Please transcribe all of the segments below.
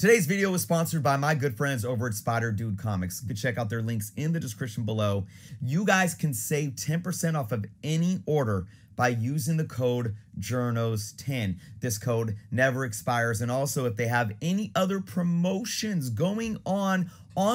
Today's video was sponsored by my good friends over at Spider Dude Comics. You can check out their links in the description below. You guys can save 10% off of any order by using the code JOURNOS10. This code never expires. And also, if they have any other promotions going on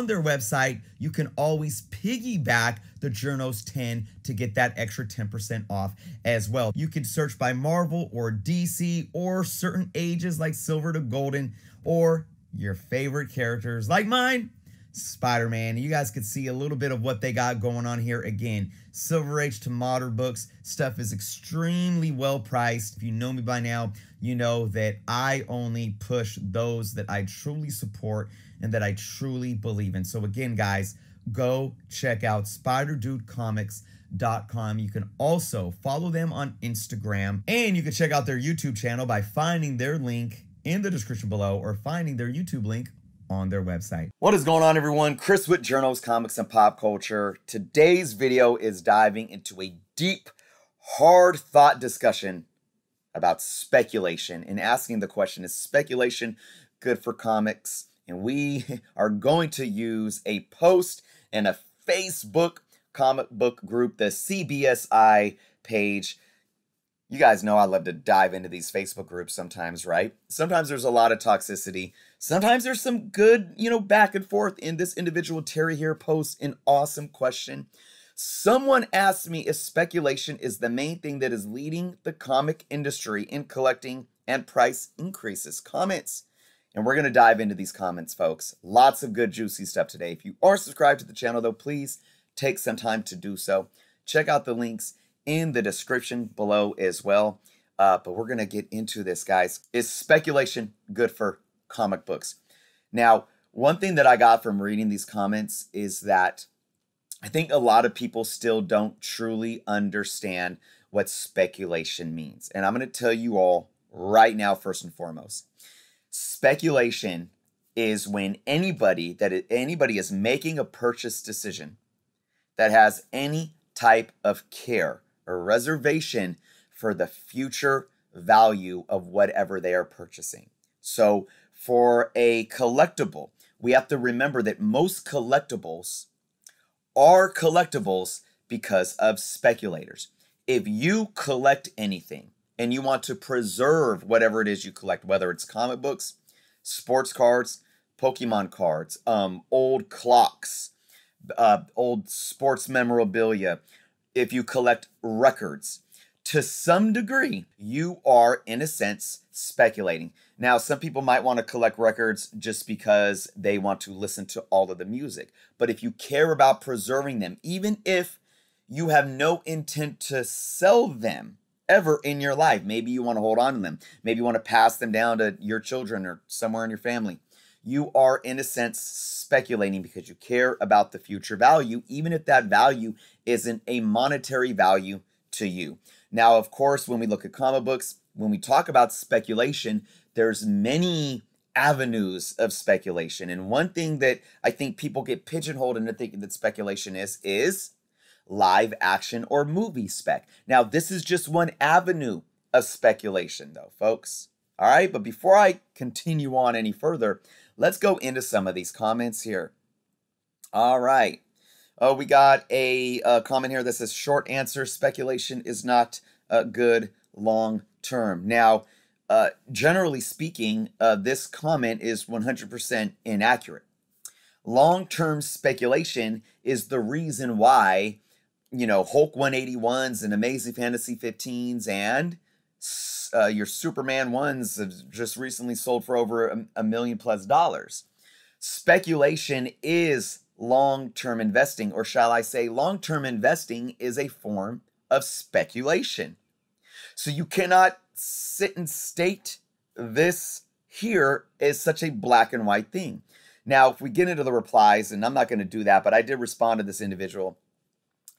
their website, you can always piggyback the JOURNOS10 to get that extra 10% off as well. You can search by Marvel or DC or certain ages like Silver to Golden, or your favorite characters like mine, Spider-Man. You guys could see a little bit of what they got going on here. Again, Silver Age to modern books. Stuff is extremely well priced. If you know me by now, you know that I only push those that I truly support and that I truly believe in. So again, guys, go check out SpiderDudeComics.com. You can also follow them on Instagram, and you can check out their YouTube channel by finding their link in the description below or finding their YouTube link on their website. What is going on, everyone? Chris with Journos, Comics, and Pop Culture. Today's video is diving into a deep, hard thought discussion about speculation and asking the question, is speculation good for comics? And we are going to use a post in a Facebook comic book group, the CBSI page. You guys know I love to dive into these Facebook groups sometimes, right? Sometimes there's a lot of toxicity. Sometimes there's some good, back and forth. In this individual, Terry here posts an awesome question. Someone asked me if speculation is the main thing that is leading the comic industry in collecting and price increases. Comments. And we're going to dive into these comments, folks. Lots of good, juicy stuff today. If you are subscribed to the channel, though, please take some time to do so. Check out the links in the description below as well. But we're going to get into this, guys. Is speculation good for comic books? Now, one thing that I got from reading these comments is that I think a lot of people still don't truly understand what speculation means. And I'm going to tell you all right now, first and foremost. Speculation is when anybody is making a purchase decision that has any type of care or reservation for the future value of whatever they are purchasing. So for a collectible, we have to remember that most collectibles are collectibles because of speculators. If you collect anything and you want to preserve whatever it is you collect, whether it's comic books, sports cards, Pokemon cards, old clocks, old sports memorabilia, if you collect records, to some degree, you are, in a sense, speculating. Now, some people might want to collect records just because they want to listen to all of the music. But if you care about preserving them, even if you have no intent to sell them ever in your life, maybe you want to hold on to them, maybe you want to pass them down to your children or somewhere in your family, you are, in a sense, speculating because you care about the future value, even if that value isn't a monetary value to you. Now, of course, when we look at comic books, when we talk about speculation, there's many avenues of speculation. And one thing that I think people get pigeonholed into thinking that speculation is live action or movie spec. Now, this is just one avenue of speculation, though, folks. All right, but before I continue on any further, let's go into some of these comments here. All right. Oh, we got a comment here that says, short answer, speculation is not good long term. Now, generally speaking, this comment is 100% inaccurate. Long-term speculation is the reason why, Hulk 181s and Amazing Fantasy 15s and your Superman 1s have just recently sold for over $1 million+ dollars. Speculation is long-term investing, or shall I say long-term investing is a form of speculation. So you cannot sit and state this here as such a black and white thing. Now, if we get into the replies, and I'm not going to do that, but I did respond to this individual,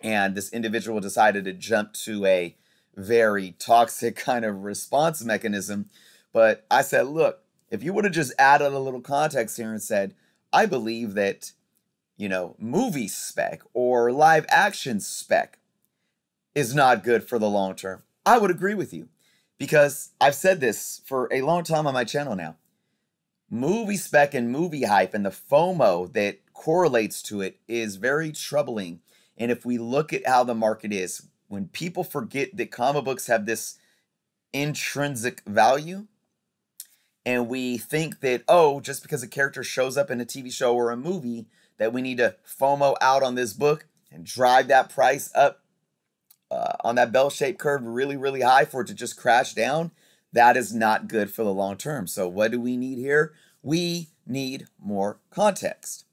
and this individual decided to jump to a very toxic kind of response mechanism. But I said, look, if you would have just added a little context here and said, I believe that, movie spec or live action spec is not good for the long term, I would agree with you, because I've said this for a long time on my channel now. Movie spec and movie hype and the FOMO that correlates to it is very troubling. And if we look at how the market is, when people forget that comic books have this intrinsic value, and we think that, oh, just because a character shows up in a TV show or a movie, that we need to FOMO out on this book and drive that price up on that bell-shaped curve really, really high for it to just crash down, that is not good for the long term. So what do we need here? We need more context.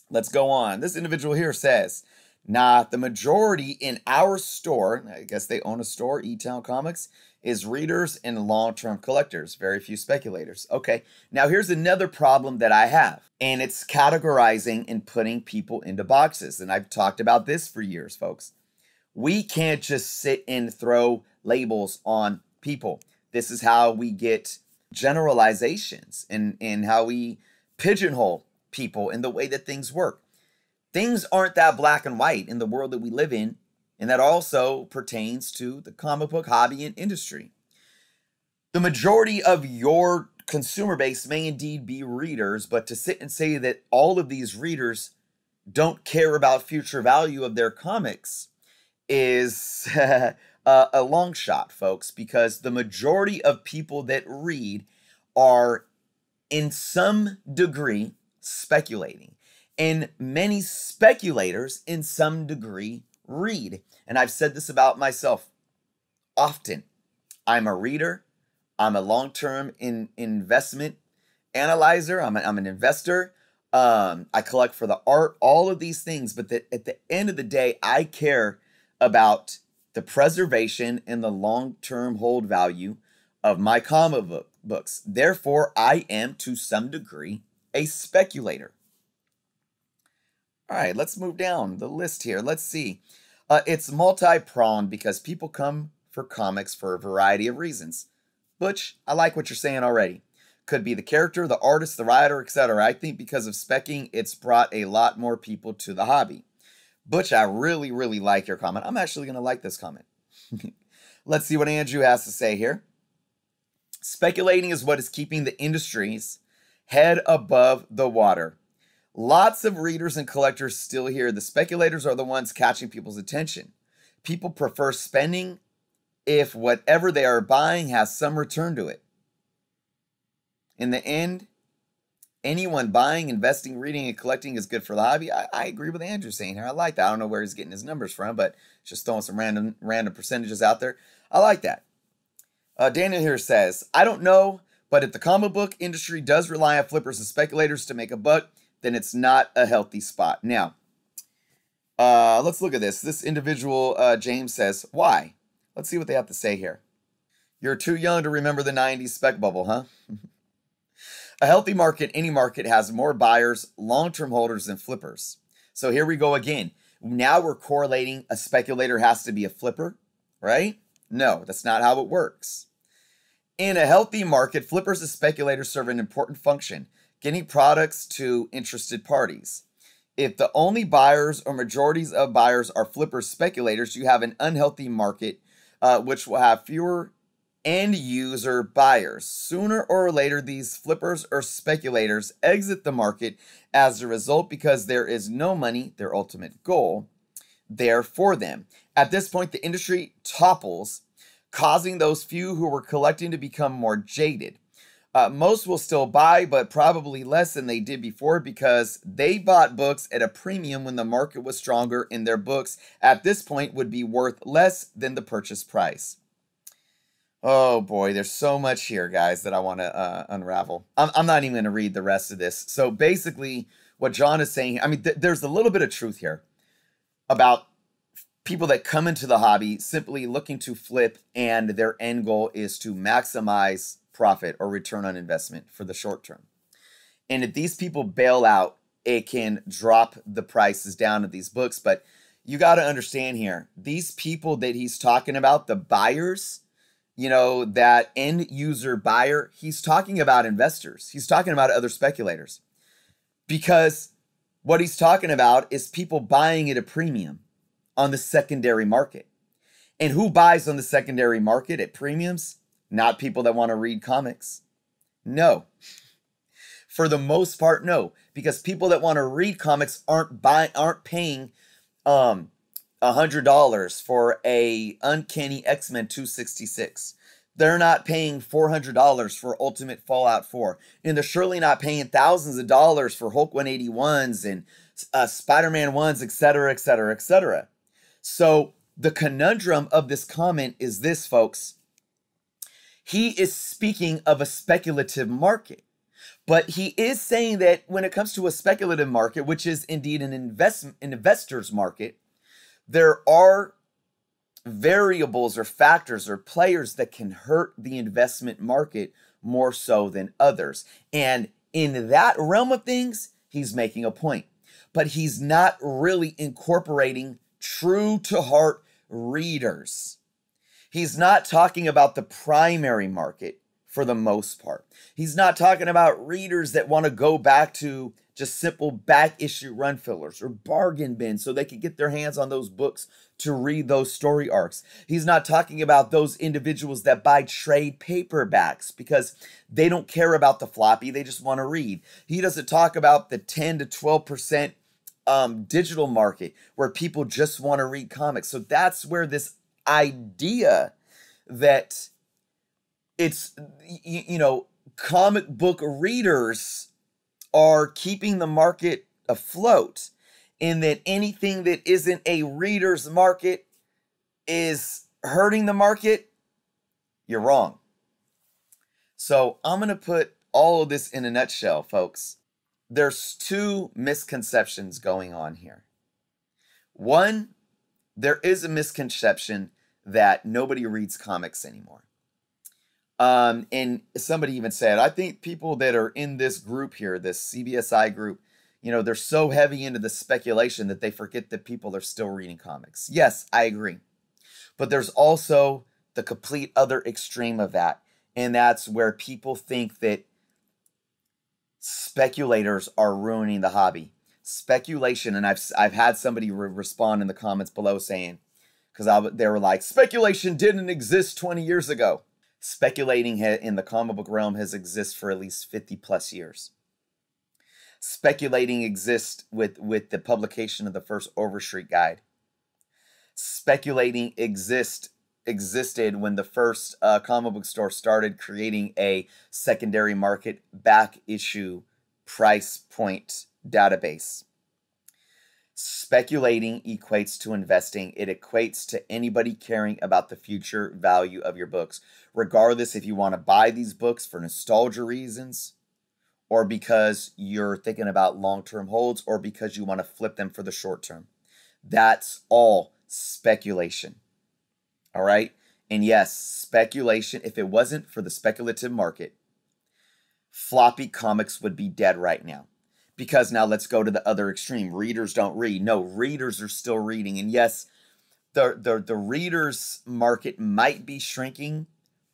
Let's go on. This individual here says, nah, the majority in our store, I guess they own a store, E-Town Comics, is readers and long-term collectors, very few speculators. Okay, now here's another problem that I have, and it's categorizing and putting people into boxes. And I've talked about this for years, folks. We can't just sit and throw labels on people. This is how we get generalizations and how we pigeonhole people in the way that things work. Things aren't that black and white in the world that we live in, and that also pertains to the comic book hobby and industry. The majority of your consumer base may indeed be readers, but to sit and say that all of these readers don't care about future value of their comics is a long shot, folks, because the majority of people that read are in some degree speculating, and many speculators in some degree read. And I've said this about myself often. I'm a reader. I'm a long-term investment analyzer. I'm an investor. I collect for the art, all of these things. But at the end of the day, I care about the preservation and the long-term hold value of my comic books. Therefore, I am to some degree a speculator. All right, let's move down the list here. Let's see. It's multi-pronged because people come for comics for a variety of reasons. Butch, I like what you're saying already. Could be the character, the artist, the writer, etc. I think because of specking, it's brought a lot more people to the hobby. Butch, I really, really like your comment. I'm actually going to like this comment. Let's see what Andrew has to say here. Speculating is what is keeping the industry's head above the water. Lots of readers and collectors still here. The speculators are the ones catching people's attention. People prefer spending if whatever they are buying has some return to it. In the end, anyone buying, investing, reading, and collecting is good for the hobby. I agree with Andrew saying here. I like that. I don't know where he's getting his numbers from, but just throwing some random percentages out there. I like that. Daniel here says, I don't know, but if the comic book industry does rely on flippers and speculators to make a buck, then it's not a healthy spot. Now, let's look at this. This individual, James, says, why? Let's see what they have to say here. You're too young to remember the 90s spec bubble, huh? A healthy market, any market, has more buyers, long-term holders than flippers. So here we go again. Now we're correlating a speculator has to be a flipper, right? No, that's not how it works. In a healthy market, flippers and speculators serve an important function, getting products to interested parties. If the only buyers or majorities of buyers are flippers, speculators, you have an unhealthy market, which will have fewer end user buyers. Sooner or later, these flippers or speculators exit the market as a result because there is no money, their ultimate goal, there for them. At this point, the industry topples, causing those few who were collecting to become more jaded. Most will still buy, but probably less than they did before because they bought books at a premium when the market was stronger, and their books at this point would be worth less than the purchase price. Oh boy, there's so much here, guys, that I want to unravel. I'm not even going to read the rest of this. So basically, what John is saying, I mean, there's a little bit of truth here about people that come into the hobby simply looking to flip, and their end goal is to maximize profit or return on investment for the short term. And if these people bail out, it can drop the prices down of these books. But you got to understand here, these people that he's talking about, the buyers, you know, that end user buyer, he's talking about investors. He's talking about other speculators, because what he's talking about is people buying at a premium on the secondary market. And who buys on the secondary market at premiums? Not people that want to read comics. No. For the most part, no, because people that want to read comics aren't paying $100 for a Uncanny X-Men 266. They're not paying $400 for Ultimate Fallout 4, and they're surely not paying thousands of dollars for Hulk 181s and Spider-Man 1s, etc., etc., etc. So the conundrum of this comment is this, folks. He is speaking of a speculative market, but he is saying that when it comes to a speculative market, which is indeed an investor's market, there are variables or factors or players that can hurt the investment market more so than others. And in that realm of things, he's making a point, but he's not really incorporating true to heart readers. He's not talking about the primary market for the most part. He's not talking about readers that want to go back to just simple back issue run fillers or bargain bins so they can get their hands on those books to read those story arcs. He's not talking about those individuals that buy trade paperbacks because they don't care about the floppy, they just want to read. He doesn't talk about the 10 to 12% digital market where people just want to read comics. So that's where this idea that it's, comic book readers are keeping the market afloat, and that anything that isn't a reader's market is hurting the market, you're wrong. So I'm going to put all of this in a nutshell, folks. There's two misconceptions going on here. One, there is a misconception that nobody reads comics anymore. And somebody even said, I think people that are in this group here, this CBSI group, they're so heavy into the speculation that they forget that people are still reading comics. Yes, I agree. But there's also the complete other extreme of that. And that's where people think that speculators are ruining the hobby. Speculation, and I've had somebody respond in the comments below saying, because they were like, speculation didn't exist 20 years ago. Speculating in the comic book realm has existed for at least 50 plus years. Speculating exists with the publication of the first Overstreet Guide. Speculating existed when the first comic book store started creating a secondary market back issue price point database. Speculating equates to investing. It equates to anybody caring about the future value of your books, regardless if you want to buy these books for nostalgia reasons, or because you're thinking about long-term holds, or because you want to flip them for the short term. That's all speculation. All right? And yes, speculation, if it wasn't for the speculative market, floppy comics would be dead right now. Because now let's go to the other extreme. Readers don't read. No, readers are still reading. And yes, the readers market might be shrinking,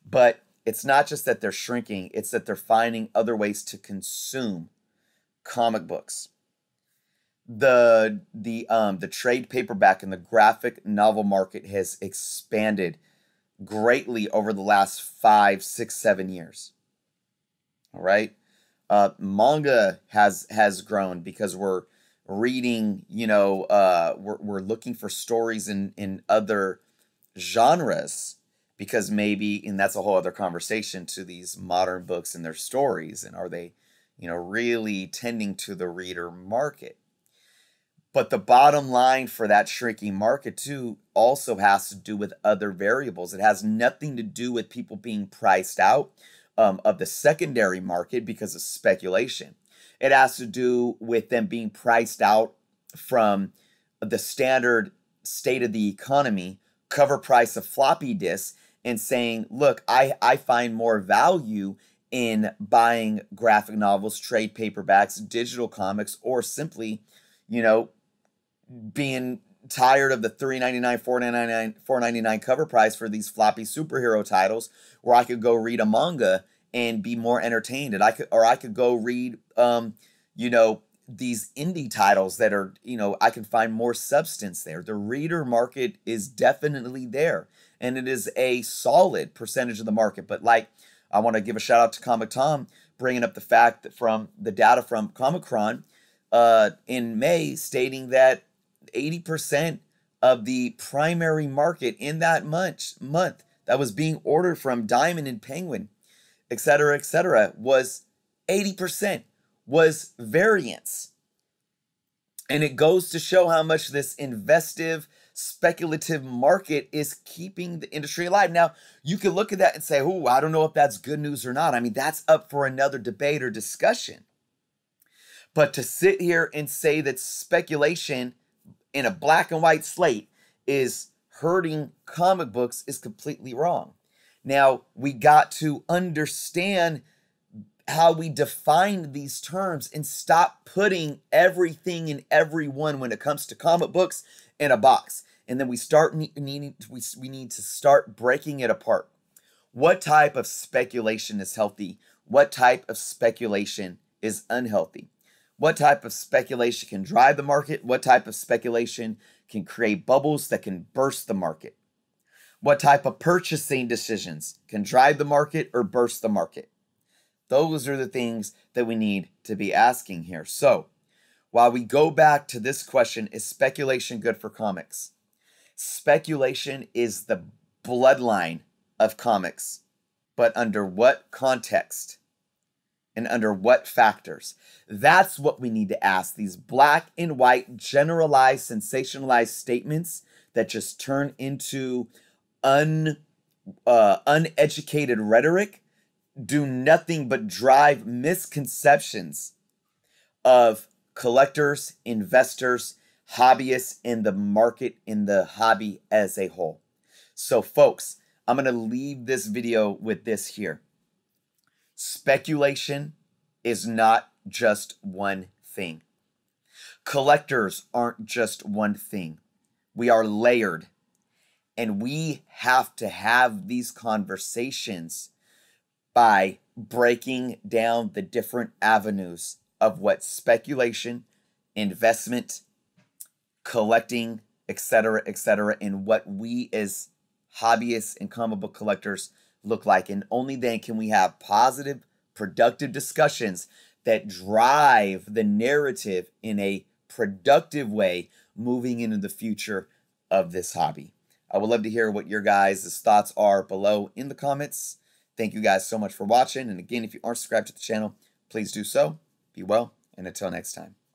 but it's not just that they're shrinking. It's that they're finding other ways to consume comic books. The trade paperback and the graphic novel market has expanded greatly over the last 5, 6, 7 years. All right. Manga has grown because we're reading, we're looking for stories in other genres, because maybe, and that's a whole other conversation, to these modern books and their stories, and are they, really tending to the reader market? But the bottom line for that shrinking market too also has to do with other variables. It has nothing to do with people being priced out of the secondary market because of speculation. It has to do with them being priced out from the standard state of the economy, cover price of floppy disks, and saying, look, I find more value in buying graphic novels, trade paperbacks, digital comics, or simply, being tired of the $3.99, $4.99 cover price for these floppy superhero titles, where I could go read a manga and be more entertained. And I could go read, these indie titles that are, I can find more substance there. The reader market is definitely there, and it is a solid percentage of the market. But I want to give a shout out to Comic Tom, bringing up the fact that from the data from Comicron in May stating that 80% of the primary market in that month that was being ordered from Diamond and Penguin, et cetera, was 80% was variance. And it goes to show how much this investive, speculative market is keeping the industry alive. Now, you can look at that and say, oh, I don't know if that's good news or not. I mean, that's up for another debate or discussion. But to sit here and say that speculation in a black and white slate is hurting comic books is completely wrong. Now, we got to understand how we define these terms and stop putting everything and everyone when it comes to comic books in a box. And then we need to start breaking it apart. What type of speculation is healthy? What type of speculation is unhealthy? What type of speculation can drive the market? What type of speculation can create bubbles that can burst the market? What type of purchasing decisions can drive the market or burst the market? Those are the things that we need to be asking here. So, while we go back to this question, is speculation good for comics? Speculation is the bloodline of comics, but under what context and under what factors? That's what we need to ask. These black and white, generalized, sensationalized statements that just turn into uneducated rhetoric do nothing but drive misconceptions of collectors, investors, hobbyists, in the market, in the hobby as a whole. So folks, I'm going to leave this video with this here. Speculation is not just one thing. Collectors aren't just one thing. We are layered. And we have to have these conversations by breaking down the different avenues of what speculation, investment, collecting, etc., and what we as hobbyists and comic book collectors look like. And only then can we have positive, productive discussions that drive the narrative in a productive way moving into the future of this hobby. I would love to hear what your guys' thoughts are below in the comments. Thank you guys so much for watching. And again, if you aren't subscribed to the channel, please do so. Be well, and until next time.